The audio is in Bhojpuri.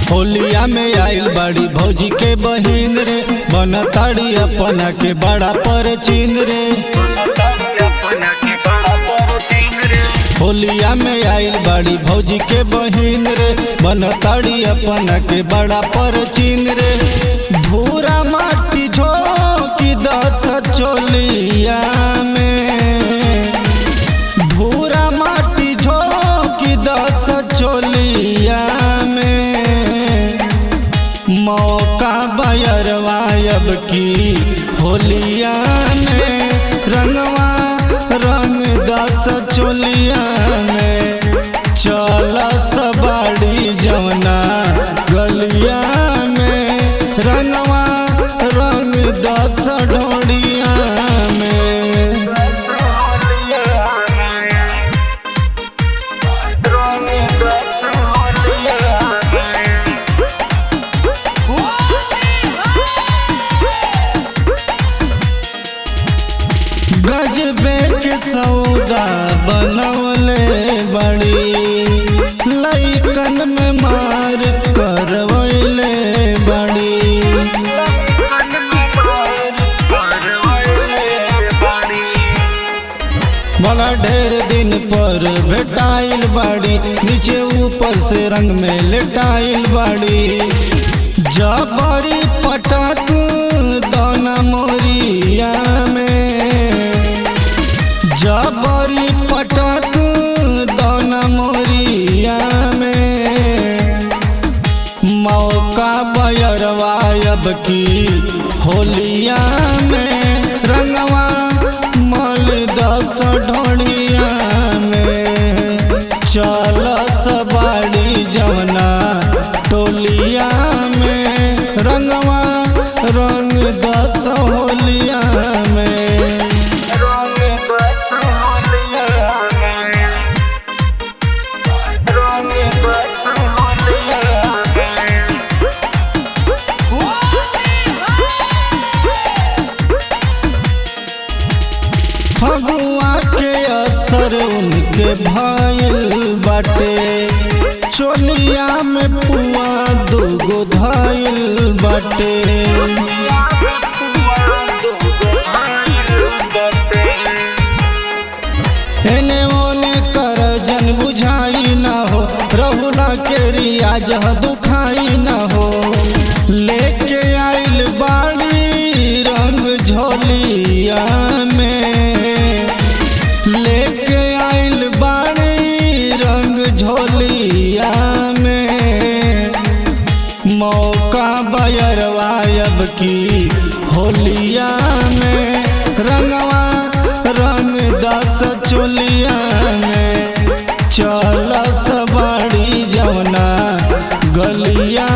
होलिया में आइल बड़ी भौजी के बहिन रे, बनताड़ी अपना के बड़ा पर चीन रे। होलिया में आइल बड़ी भौजी के बहिन रे, बनताड़ी अपना के बड़ा पर चीन रे। धूरा माटी झोंकी दस चोलिया में, धूरा माटी झोंकी दस चोलिया में। मौका बयरवायब की होलिया में, रंगवा रंग दस चोलिया में। चल सबाड़ी जवना गलिया में, रंगवा रंग दस ढोड़िया में। गजबे के सौदा बनवले बड़ी, लइकन में मार करवैले बड़ी। बड़ा ढेर दिन पर भेटाइल बाड़ी, नीचे ऊपर से रंग में लेटाइल बाड़ी। जबरी पटक दाना मोरिया में, जबरी पटक दाना मोरिया में। मौका बयरवायब की होलिया में, रंगवा मल दस ढोड़िया में। चल सबाड़ी जवना टोलिया में, रंगवा रंग दस होलिया में। फगुआ के असर उनके भइल बाटे, चोलिया में पुआ दूगो धइल बाटे। एने ओने कर जन बुझाई ना हो, रहुला के रियाज दुखाई ना हो। लेके आइल बाड़ी रंग झोलिया में, लेके आइल बाड़ी रंग झोलिया में। मौका बयरवायब की होलिया में, रंगवा रंग दस चोलिया में। चल सबाड़ी जवना गलिया